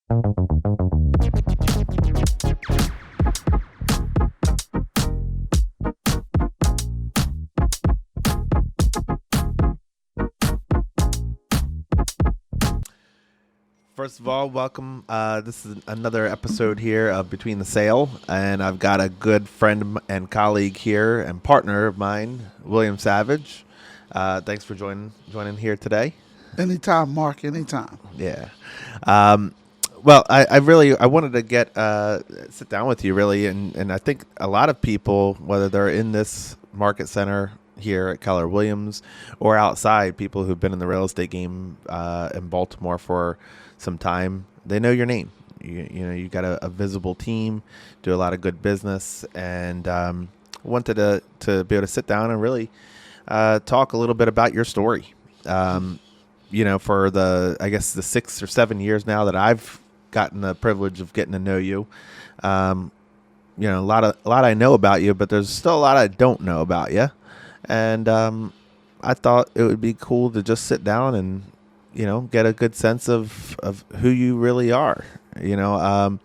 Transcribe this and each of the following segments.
First of all, welcome. This is another episode here of Between the Sale, and I've got a good friend and colleague here and partner of mine, William Savage. Thanks for joining here today. Anytime, Mark. Anytime. Yeah. Well, I wanted to sit down with you really, and I think a lot of people, whether they're in this market center here at Keller Williams or outside, people who've been in the real estate game in Baltimore for some time, they know your name. You know, you got a visible team, do a lot of good business, and wanted to be able to sit down and really talk a little bit about your story. You know, for the 6 or 7 years now that I've gotten the privilege of getting to know you, you know, a lot I know about you, but there's still a lot I don't know about you, and I thought it would be cool to just sit down and, you know, get a good sense of who you really are. You know,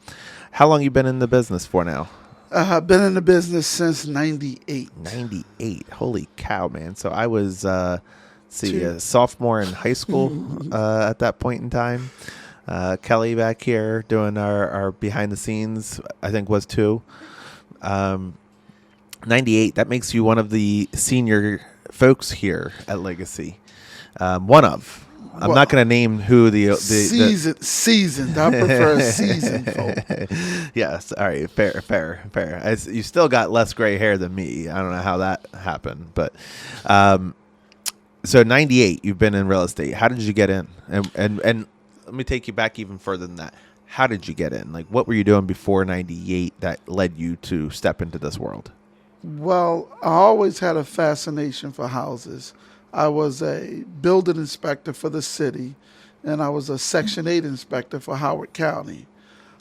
how long you been in the business for now? I've been in the business since 98. 98. Holy cow, man. So I was a sophomore in high school at that point in time. Kelly back here doing our behind the scenes, I think was too. 98, that makes you one of the senior folks here at Legacy. One of. I'm not going to name who the seasoned. I prefer seasoned folk. Yes. All right. Fair. You still got less gray hair than me. I don't know how that happened, but so 98, you've been in real estate. How did you get in? And let me take you back even further than that. How did you get in? Like, what were you doing before 98 that led you to step into this world? Well, I always had a fascination for houses. I was a building inspector for the city, and I was a Section 8 inspector for Howard County.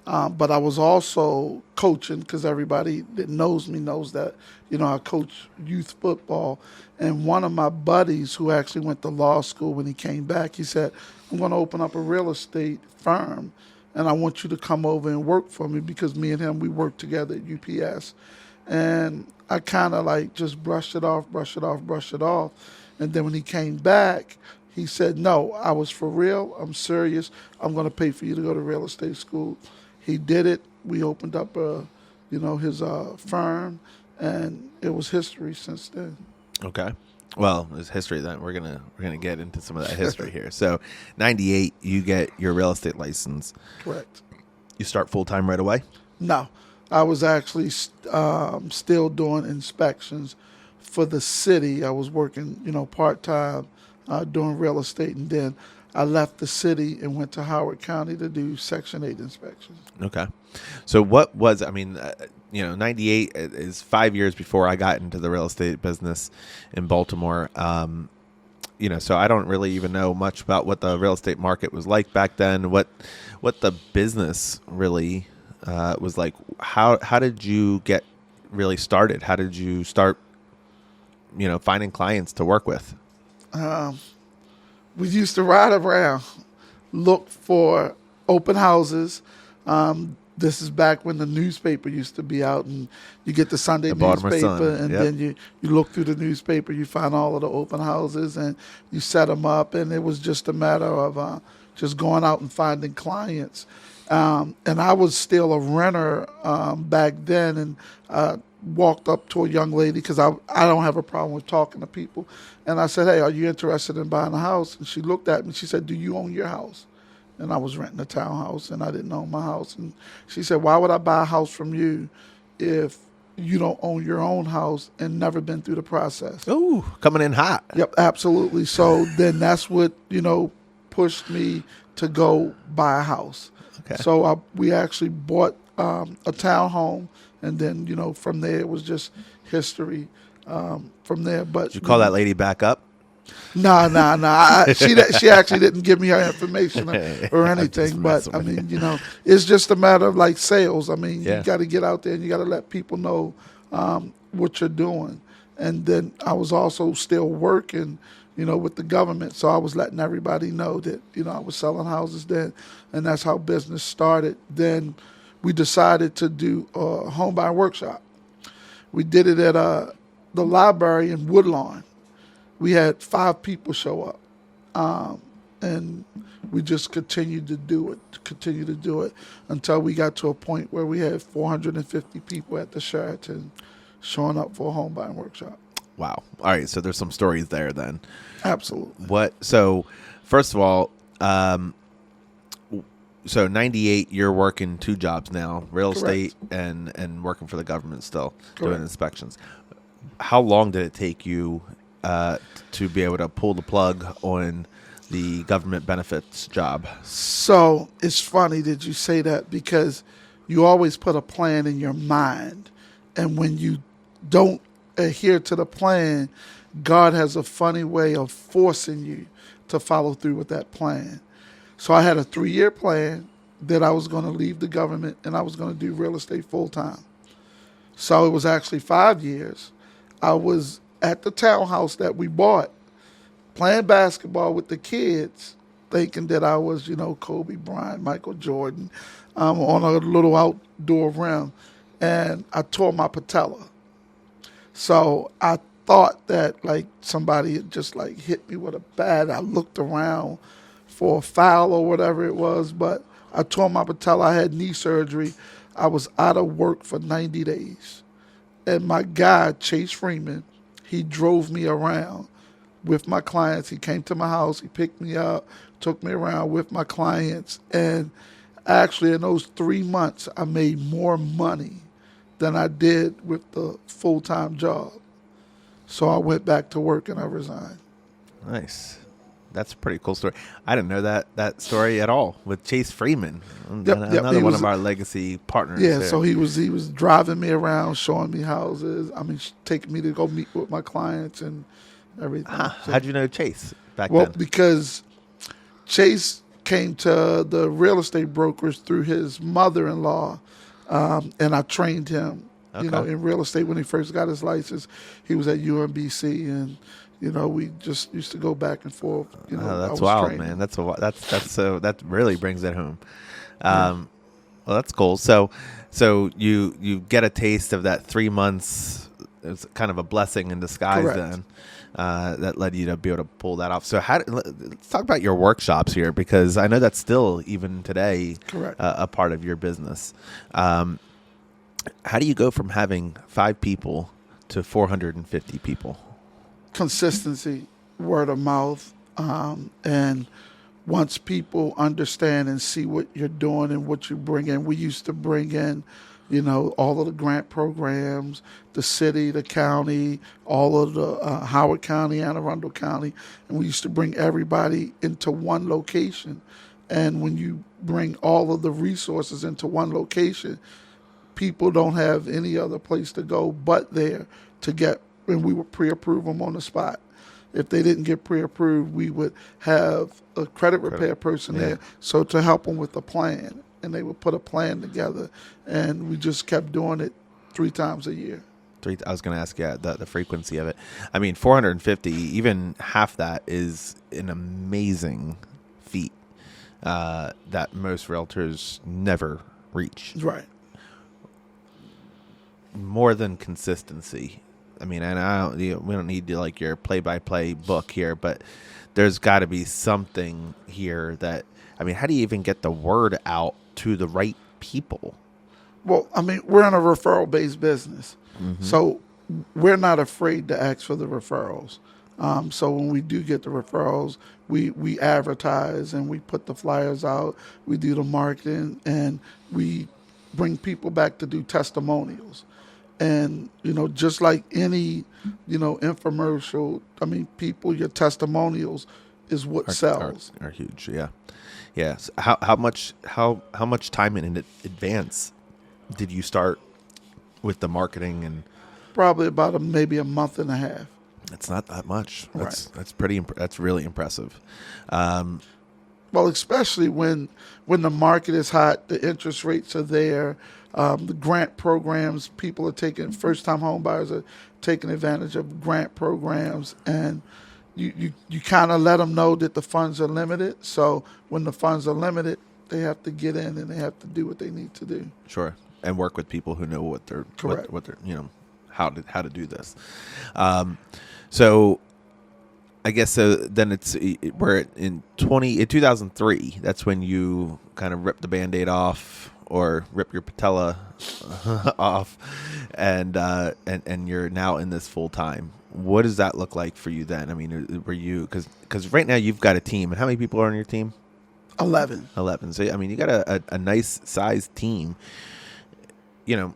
But I was also coaching, because everybody that knows me knows that, you know, I coach youth football. And one of my buddies who actually went to law school, when he came back, he said, I'm going to open up a real estate firm, and I want you to come over and work for me, because me and him, we worked together at UPS. And I kind of like just brushed it off. And then when he came back, he said, no, I was for real. I'm serious. I'm going to pay for you to go to real estate school. He did it. We opened up, his firm, and it was history since then. Okay. Well, it's history then. We're gonna get into some of that history here. So, 98, you get your real estate license. Correct. You start full time right away? No, I was actually still doing inspections for the city. I was working, part time doing real estate, and then I left the city and went to Howard County to do Section 8 inspections. Okay. So what was, 98 is 5 years before I got into the real estate business in Baltimore. So I don't really even know much about what the real estate market was like back then, what the business really was like. How did you get really started? How did you start, finding clients to work with? We used to ride around, look for open houses. This is back when the newspaper used to be out, and you get the Sunday newspaper, and then you look through the newspaper, you find all of the open houses, and you set them up, and it was just a matter of just going out and finding clients. And I was still a renter back then, and walked up to a young lady, because I don't have a problem with talking to people. And I said, hey, are you interested in buying a house? And she looked at me. She said, do you own your house? And I was renting a townhouse, and I didn't own my house. And she said, why would I buy a house from you if you don't own your own house and never been through the process? Ooh, coming in hot. Yep, absolutely. So then that's what, pushed me to go buy a house. Okay. So we actually bought a townhome. And then, from there, it was just history from there. But did you call that lady back up? No. She actually didn't give me her information or anything. But, it's just a matter of like sales. You got to get out there and you got to let people know what you're doing. And then I was also still working with the government. So I was letting everybody know that, I was selling houses then, and that's how business started. Then we decided to do a home buying workshop. We did it at the library in Woodlawn. We had 5 people show up. And we just continued to do it until we got to a point where we had 450 people at the Sheraton showing up for a home buying workshop. Wow. All right. So there's some stories there then. Absolutely. So first of all, so 98, you're working 2 jobs now, real Correct. estate and working for the government still, doing Correct. inspections. How long did it take you to be able to pull the plug on the government benefits job? So it's funny that you say that, because you always put a plan in your mind. And when you don't adhere to the plan, God has a funny way of forcing you to follow through with that plan. So I had a 3-year plan that I was going to leave the government and I was going to do real estate full time. So it was actually 5 years. I was at the townhouse that we bought, playing basketball with the kids, thinking that I was, Kobe Bryant, Michael Jordan, on a little outdoor rim, and I tore my patella. So I thought that like somebody had just like hit me with a bat. I looked around for a foul or whatever it was, but I tore my patella. I had knee surgery. I was out of work for 90 days. And my guy, Chase Freeman, he drove me around with my clients. He came to my house. He picked me up, took me around with my clients. And actually, in those 3 months, I made more money than I did with the full-time job. So I went back to work and I resigned. Nice. That's a pretty cool story. I didn't know that story at all with Chase Freeman, Yep, another he one was- of our legacy partners. Yeah, there. so he was driving me around, showing me houses. I mean, taking me to go meet with my clients and everything. So- How'd you know Chase back Well, then? because Chase came to the real estate brokers through his mother-in-law, and I trained him, Okay. in real estate when he first got his license. He was at UMBC, and we just used to go back and forth. I That's was wild, training. man. That's so that really brings it home. Well, that's cool. So you get a taste of that 3 months. It was kind of a blessing in disguise. Correct. Then that led you to be able to pull that off. So let's talk about your workshops here, because I know that's still even today Correct. a part of your business. How do you go from having 5 people to 450 people? Consistency, word of mouth, and once people understand and see what you're doing and what you bring in. We used to bring in, all of the grant programs, the city, the county, all of the Howard County, Anne Arundel County, and we used to bring everybody into one location. And when you bring all of the resources into one location, people don't have any other place to go but there to get, and we would pre-approve them on the spot. If they didn't get pre-approved, we would have a credit repair person there, so to help them with the plan, and they would put a plan together, and we just kept doing it 3 times a year. I was going to ask you the frequency of it. I mean, 450, even half that is an amazing feat that most realtors never reach. Right. More than consistency. I mean, and we don't need to like your play-by-play book here, but there's got to be something here that, I mean, how do you even get the word out to the right people? Well, I mean, we're in a referral-based business, so we're not afraid to ask for the referrals. So when we do get the referrals, we advertise and we put the flyers out. We do the marketing, and we bring people back to do testimonials. And, just like any, infomercial, I mean, your testimonials is what sells. Are huge, yeah. Yes. How much time in advance did you start with the marketing? And Probably about maybe a month and a half. it's not that much. Right. That's really impressive. Well, especially when the market is hot, the interest rates are there, the grant programs, people are taking, first-time home buyers are taking advantage of grant programs, and you kind of let them know that the funds are limited. So when the funds are limited, they have to get in and they have to do what they need to do. Sure, and work with people who know Correct. what they're how to do this. So I guess so. Then we're in 2003. That's when you kind of rip the Band-Aid off or rip your patella off, and you're now in this full time. What does that look like for you then? I mean, were you because right now you've got a team, and how many people are on your team? 11. 11. So I mean, you got a nice sized team, and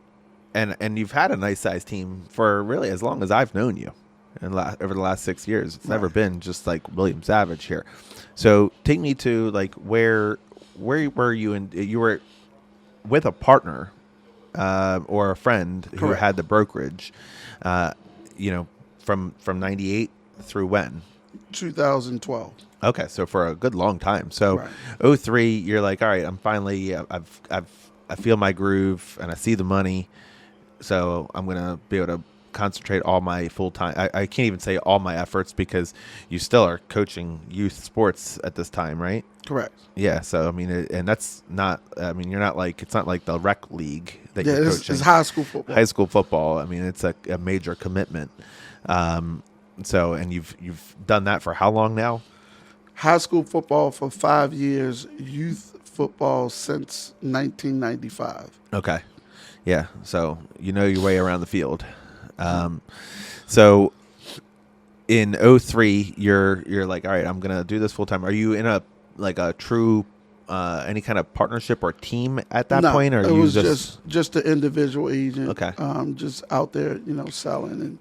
you've had a nice sized team for really as long as I've known you, and over the last 6 years. It's never been just like William Savage here. So take me to like where were you? And you were with a partner or a friend who Correct. had the brokerage, from 98 through when? 2012. Okay, so for a good long time. So, Right. 03, you're like, all right, I'm finally, I feel my groove and I see the money, so I'm gonna be able to concentrate all my full time. I can't even say all my efforts because you still are coaching youth sports at this time, right? Correct. Yeah. So I mean, and that's not. I mean, you're not like it's not like the rec league that Yeah, you're it's, coaching. it's high school football. High school football. I mean, it's a major commitment. So, and you've done that for how long now? High school football for 5 years, youth football since 1995. Okay. Yeah. So you know your way around the field. So in 03, you're like, all right, I'm gonna do this full time. Are you in a true any kind of partnership or team at that No, point, or it you was just an individual agent. Okay. Just out there, selling and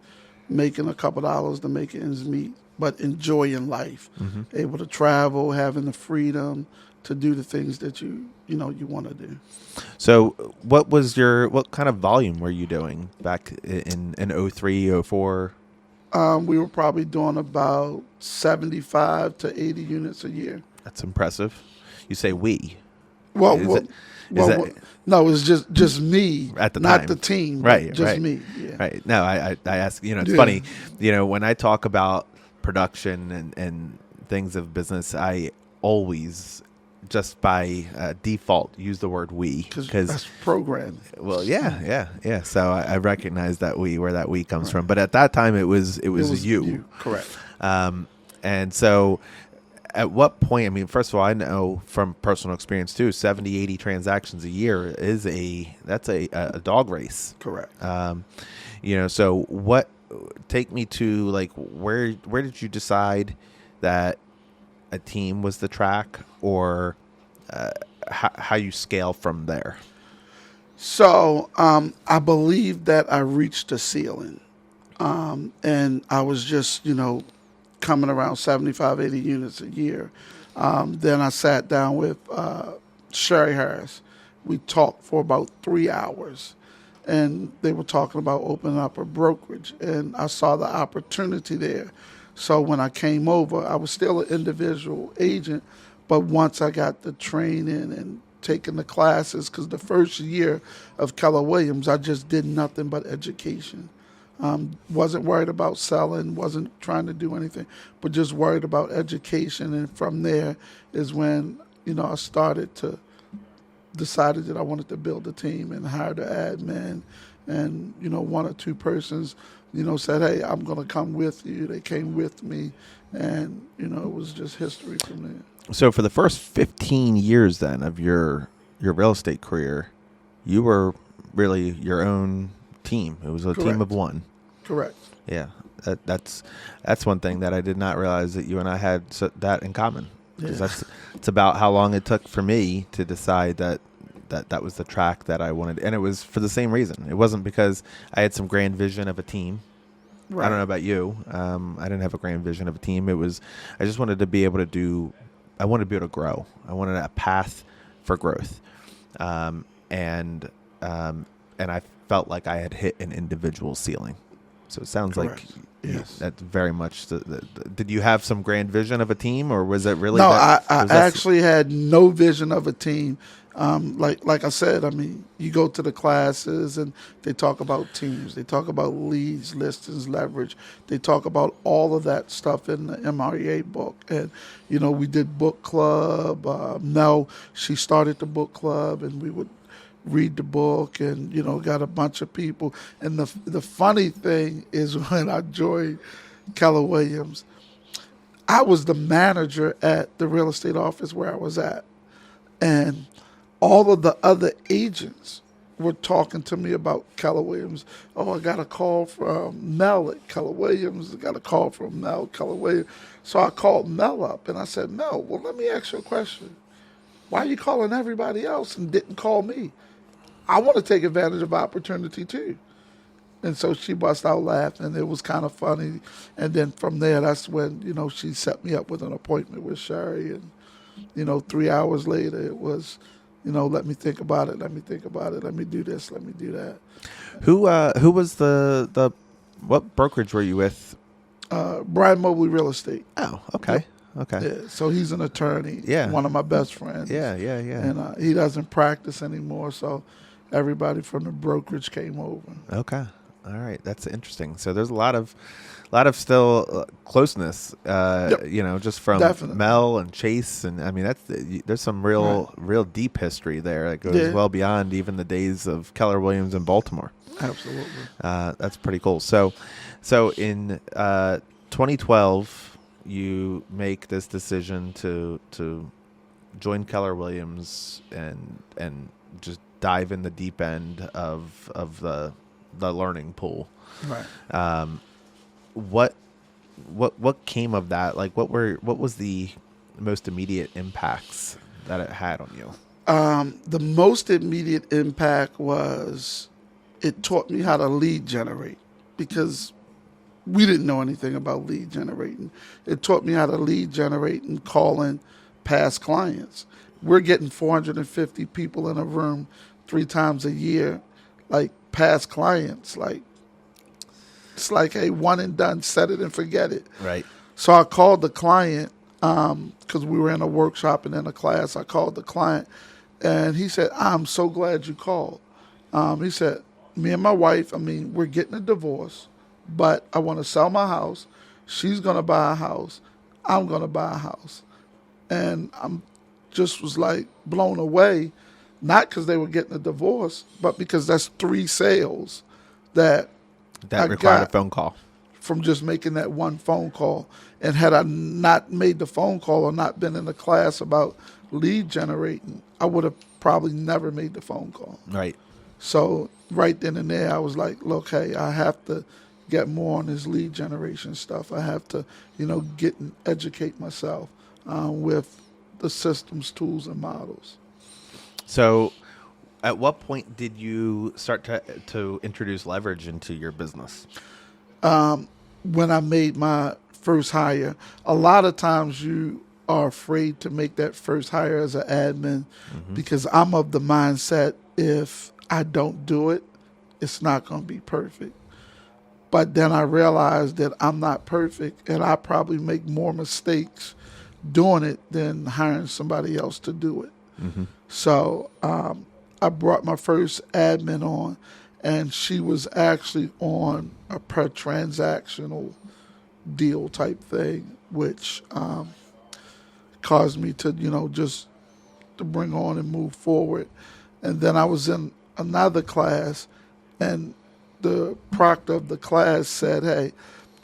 making a couple dollars to make ends meet, but enjoying life, able to travel, having the freedom to do the things that you want to do. So what kind of volume were you doing back in 03, 04? We were probably doing about 75 to 80 units a year. That's impressive. You say we. Well, Is well, it- is well, that- no, it's just me At the not time. the team, but Right, just right. me. Yeah. Right. No, I ask, it's Yeah. funny, when I talk about production and things of business, I always just by default use the word we Because that's programming. well, yeah. So I recognize that where that we comes from. But at that time, it was you. Correct. And so at what point, I mean, first of all, I know from personal experience too, 70, 80 transactions a year that's a dog race. Correct. So take me to like, where did you decide that a team was the track, or how you scale from there? So I believe that I reached a ceiling. And I was just, coming around 75, 80 units a year. Then I sat down with Sherry Harris. We talked for about 3 hours. And they were talking about opening up a brokerage. And I saw the opportunity there. So when I came over, I was still an individual agent. But once I got the training and taking the classes, because the first year of Keller Williams, I just did nothing but education. Wasn't worried about selling, wasn't trying to do anything, but just worried about education. And from there is when, I decided that I wanted to build a team and hired an admin. And, one or two persons, said, hey, I'm going to come with you. They came with me. And, it was just history from there. So for the first 15 years then of your real estate career, you were really your own team. It was a team Correct. of one. Correct. Yeah, that's one thing that I did not realize that you and I had that in common. Because Yeah. it's about how long it took for me to decide that was the track that I wanted, and it was for the same reason. It wasn't because I had some grand vision of a team. Right. I don't know about you. I didn't have a grand vision of a team. I just wanted to be able to do. I wanted to be able to grow. I wanted a path for growth, and I felt like I had hit an individual ceiling. So it sounds like Correct. Yes. that's very much. Did you have some grand vision of a team, or was it really? No, I was that actually had no vision of a team. Like I said, I mean, you go to the classes and they talk about teams. They talk about leads, listings, leverage. They talk about all of that stuff in the MREA book. And, you know, we did book club. Mel, she started the book club, and we would read the book, and you know, got a bunch of people. And the funny thing is, when I joined Keller Williams, I was the manager at the real estate office where I was at, and all of the other agents were talking to me about Keller Williams. Oh, I got a call from Mel at Keller Williams. I got a call from Mel at Keller Williams. So I called Mel up and I said, Mel, well, let me ask you a question. Why are you calling everybody else and didn't call me? I want to take advantage of opportunity too. And so she bust out laughing. It was kind of funny. And then from there, that's when, you know, she set me up with an appointment with Sherry. And, you know, 3 hours later, it was, you know, let me think about it. Let me think about it. Let me do this. Let me do that. Who was the what brokerage were you with? Brian Mobley Real Estate. Oh, okay. Okay. Yeah, so he's an attorney. Yeah. One of my best friends. Yeah. And he doesn't practice anymore. So everybody from the brokerage came over. Okay. All right. That's interesting. So there's a lot of still closeness, Yep. you know, just from Definitely. Mel and Chase. And I mean, there's some real deep history there that goes Yeah. well beyond even the days of Keller Williams in Baltimore. Absolutely. That's pretty cool. So in 2012, you make this decision to join Keller Williams and just dive in the deep end of the learning pool. Right. What came of that? Like, what was the most immediate impacts that it had on you? The most immediate impact was it taught me how to lead generate, because we didn't know anything about lead generating. It taught me how to lead generate and call in past clients. We're getting 450 people in a room 3 times a year, like past clients. Like, it's like a one and done, set it and forget it. Right. So I called the client because we were in a workshop and in a class. I called the client, and he said, I'm so glad you called. He said, me and my wife, I mean, we're getting a divorce, but I want to sell my house. She's going to buy a house. I'm going to buy a house. And I'm just was like blown away, not because they were getting a divorce, but because that's 3 sales that I required a got phone call. from just making that one phone call. And had I not made the phone call or not been in a class about lead generating, I would have probably never made the phone call. Right. So right then and there, I was like, look, hey, I have to get more on this lead generation stuff. I have to, you know, get and educate myself with the systems, tools, and models. So at what point did you start to introduce leverage into your business? When I made my first hire, a lot of times you are afraid to make that first hire as an admin because I'm of the mindset, if I don't do it, it's not going to be perfect. But then I realized that I'm not perfect, and I probably make more mistakes doing it than hiring somebody else to do it. So I brought my first admin on, and she was actually on a per transactional deal type thing, which caused me to, you know, just to bring on and move forward. And then I was in another class, and the proctor of the class said, hey,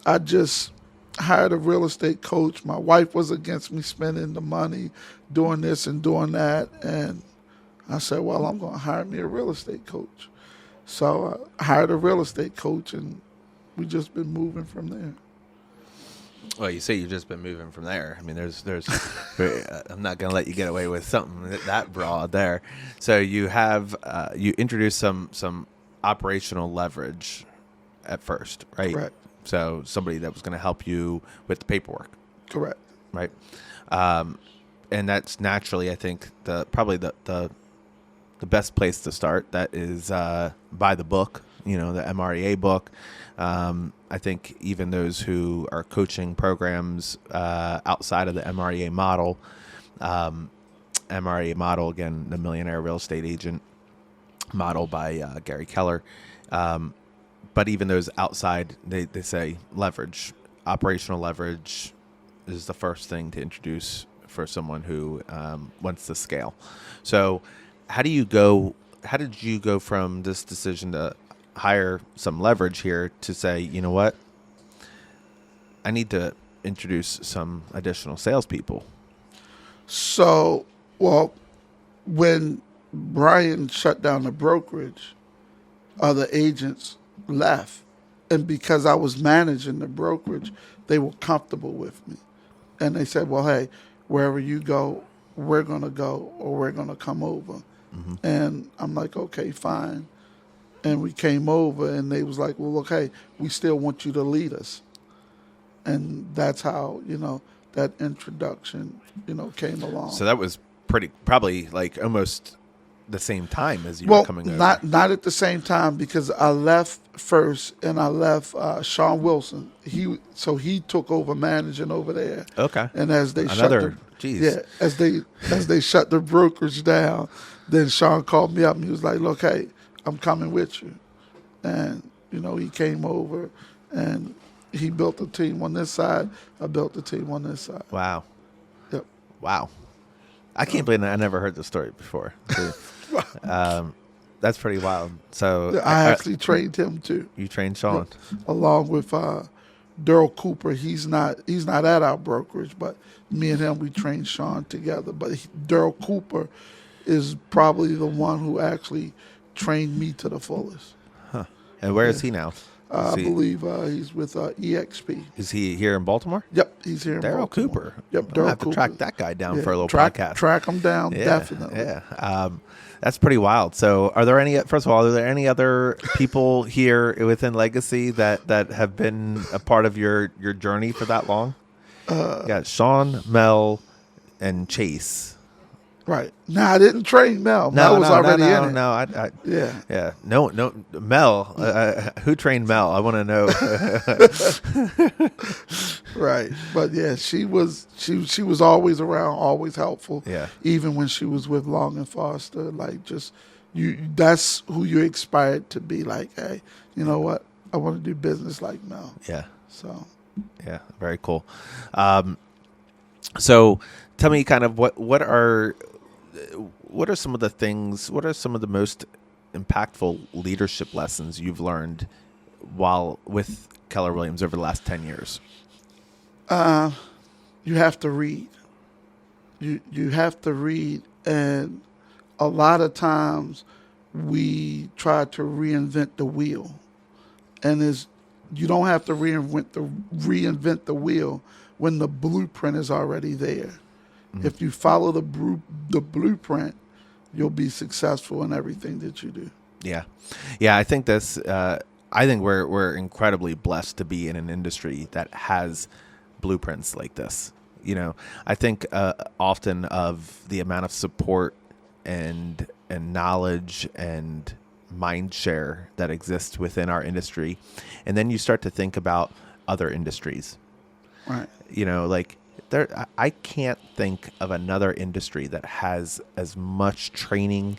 I just hired a real estate coach. My wife was against me spending the money doing this and doing that. And I said, well, I'm going to hire me a real estate coach. So I hired a real estate coach, and we just been moving from there. Well, you say you've just been moving from there. I mean, there's I'm not going to let you get away with something that broad there. So you have you introduced some operational leverage at first, right? Correct. So somebody that was going to help you with the paperwork, Correct. right? And that's naturally, I think, probably the best place to start. That is by the book, the MREA book. I think even those who are coaching programs outside of the MREA model, MREA model, again, the Millionaire Real Estate Agent model by Gary Keller. But even those outside, they say leverage, operational leverage is the first thing to introduce for someone who wants to scale. So how did you go from this decision to hire some leverage here to say, you know what, I need to introduce some additional salespeople? So, well, when Brian shut down the brokerage, other agents left. And because I was managing the brokerage, they were comfortable with me. And they said, well, hey, wherever you go, we're going to go, or we're going to come over. Mm-hmm. And I'm like, okay, fine. And we came over, and they was like, well, okay, we still want you to lead us. And that's how, that introduction, came along. So that was probably like almost the same time as you were coming over. Not at the same time, because I left first, and I left Sean Wilson. He took over managing over there. Okay. And as they shut the brokerage down, then Sean called me up and he was like, "Look, hey, I'm coming with you." And he came over and he built a team on this side. I built a team on this side. Wow. Yep. Wow. I can't believe I never heard the story before. That's pretty wild. So I actually trained him too. You trained Sean, along with Daryl Cooper. He's not at our brokerage, but me and him, we trained Sean together. But Daryl Cooper is probably the one who actually trained me to the fullest. Huh. And where is he now? I believe he's with EXP. Is he here in Baltimore? Yep, he's here in Baltimore. Daryl Cooper. Yep, I'll have to track that guy down for a little podcast. Track him down, definitely. Yeah, that's pretty wild. So, are there any other people here within Legacy that have been a part of your journey for that long? You got Sean, Mel, and Chase. Right. No, I didn't train Mel. Mel was already in it. No, yeah. No, Mel. Who trained Mel? I want to know. Right. But yeah, she was always around, always helpful. Yeah. Even when she was with Long and Foster, like that's who you aspired to be. Like, hey, you know what? I want to do business like Mel. Yeah. So. Yeah. Very cool. So tell me kind of what are some of the things, what are some of the most impactful leadership lessons you've learned while with Keller Williams over the last 10 years? You have to read. You have to read, and a lot of times we try to reinvent the wheel, and you don't have to reinvent the wheel when the blueprint is already there. Mm-hmm. If you follow the blueprint, you'll be successful in everything that you do. Yeah. I think this. I think we're incredibly blessed to be in an industry that has blueprints like this. I think often of the amount of support and knowledge and mind share that exists within our industry, and then you start to think about other industries. Right. I can't think of another industry that has as much training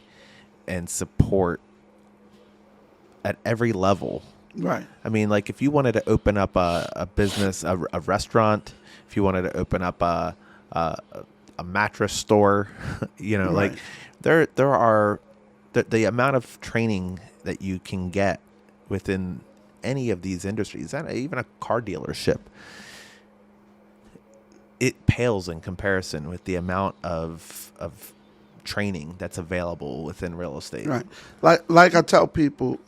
and support at every level. Right. I mean, like if you wanted to open up a business, a restaurant, if you wanted to open up a mattress store, right. Like there are the amount of training that you can get within any of these industries, and even a car dealership. It pales in comparison with the amount of training that's available within real estate. Right. Like I tell people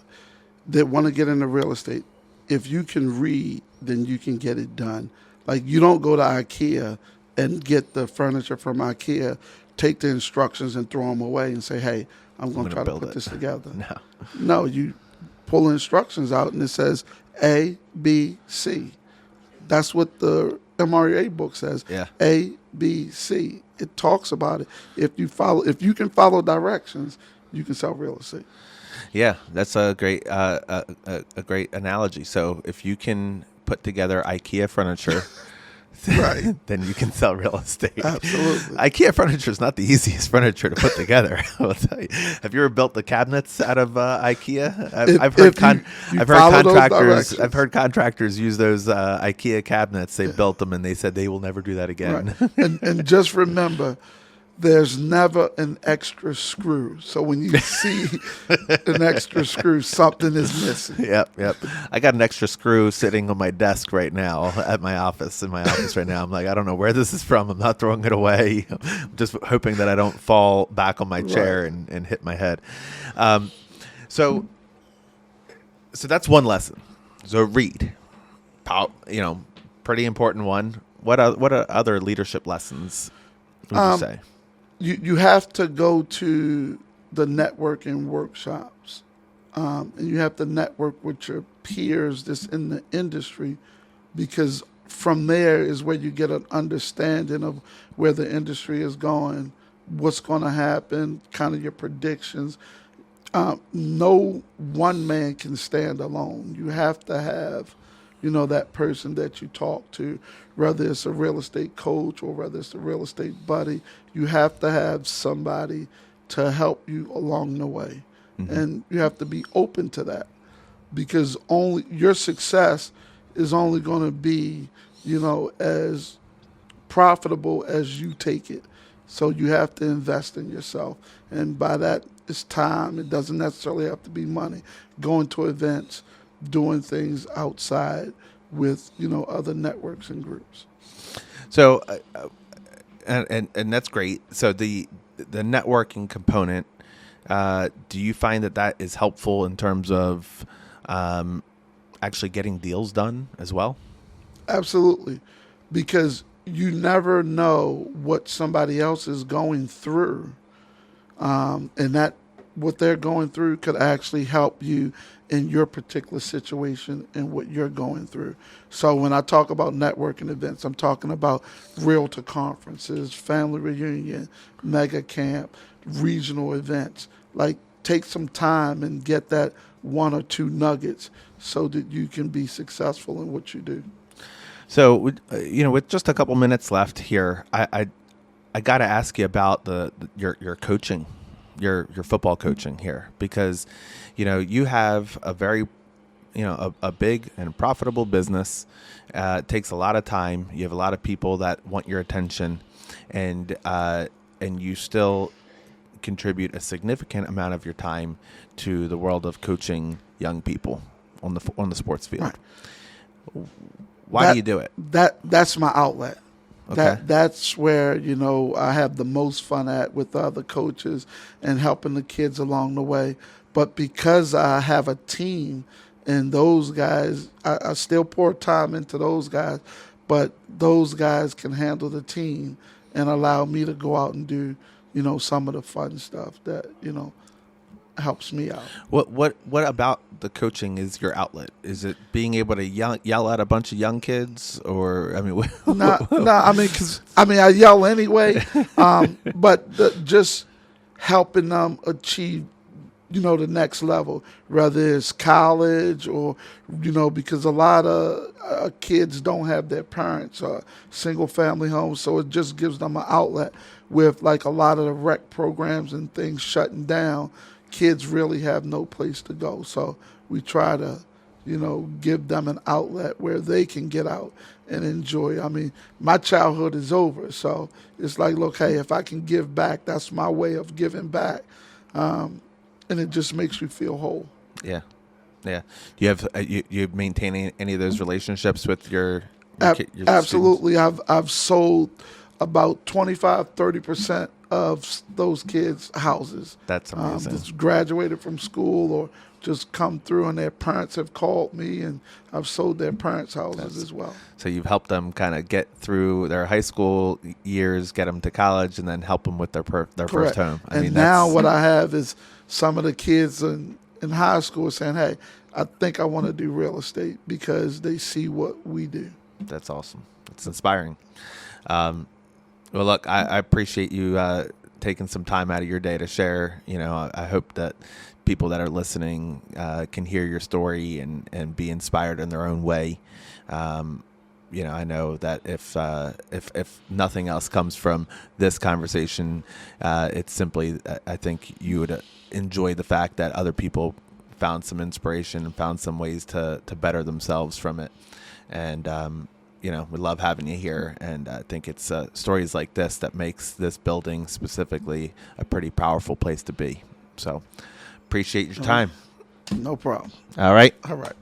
that want to get into real estate, if you can read, then you can get it done. Like you don't go to IKEA and get the furniture from IKEA, take the instructions and throw them away and say, hey, I'm going to try to put this together. No, you pull the instructions out and it says A, B, C. That's what the MREA book says. Yeah. A, B, C. It talks about it. If you can follow directions, you can sell real estate. Yeah, that's a great analogy. So if you can put together IKEA furniture, Right. then you can sell real estate. Absolutely. IKEA furniture is not the easiest furniture to put together. I will tell you. Have you ever built the cabinets out of IKEA? I've heard You I've heard follow those contractors. directions. I've heard contractors use those IKEA cabinets. They built them, and they said they will never do that again. Right. And just remember, there's never an extra screw. So when you see an extra screw, something is missing. Yep. I got an extra screw sitting on my desk right now at my office. In my office right now, I'm like, I don't know where this is from. I'm not throwing it away. I'm just hoping that I don't fall back on my chair Right. and hit my head. So that's one lesson. So read, pretty important one. What are other leadership lessons would you say? You have to go to the networking workshops, and you have to network with your peers that's in the industry, because from there is where you get an understanding of where the industry is going, what's going to happen, kind of your predictions. No one man can stand alone. You have to have, that person that you talk to, whether it's a real estate coach or whether it's a real estate buddy. You have to have somebody to help you along the way. And you have to be open to that, because only your success is only going to be, as profitable as you take it. So you have to invest in yourself. And by that, it's time. It doesn't necessarily have to be money. Going to events, doing things outside with, other networks and groups. So, and that's great. So the networking component, do you find that is helpful in terms of actually getting deals done as well? Absolutely. Because you never know what somebody else is going through. And that what they're going through could actually help you in your particular situation and what you're going through. So when I talk about networking events, I'm talking about realtor conferences, family reunion, mega camp, regional events. Like, take some time and get that one or two nuggets so that you can be successful in what you do. So, with just a couple minutes left here, I got to ask you about your coaching, your football coaching here, because you have a very a big and profitable business. It takes a lot of time. You have a lot of people that want your attention, and you still contribute a significant amount of your time to the world of coaching young people on the sports field. Right. Why do you do it? That's my outlet. Okay. That's where, I have the most fun at with other coaches and helping the kids along the way. But because I have a team and those guys, I still pour time into those guys, but those guys can handle the team and allow me to go out and do, some of the fun stuff that, helps me out. What about the coaching is your outlet? Is it being able to yell at a bunch of young kids, or No. I yell anyway, but just helping them achieve, the next level, whether it's college or, because a lot of kids don't have their parents or single family homes, so it just gives them an outlet. With like a lot of the rec programs and things shutting down, kids really have no place to go. So we try to, give them an outlet where they can get out and enjoy. I mean, my childhood is over. So it's like, look, hey, if I can give back, that's my way of giving back. And it just makes you feel whole. Yeah. Do you have you maintain any of those relationships with your Absolutely. I've sold about 25-30% of those kids' houses. That's amazing. Just graduated from school or just come through, and their parents have called me, and I've sold their parents' houses as well. So you've helped them kind of get through their high school years, get them to college, and then help them with their first home. Now what I have is some of the kids in high school saying, hey, I think I want to do real estate because they see what we do. That's awesome. It's inspiring. Well, look, I appreciate you taking some time out of your day to share. I hope that people that are listening can hear your story and be inspired in their own way. I know that if nothing else comes from this conversation, it's simply, I think you would enjoy the fact that other people found some inspiration and found some ways to better themselves from it. And, we love having you here. And I think it's stories like this that makes this building specifically a pretty powerful place to be. So appreciate your time. No problem. All right. All right.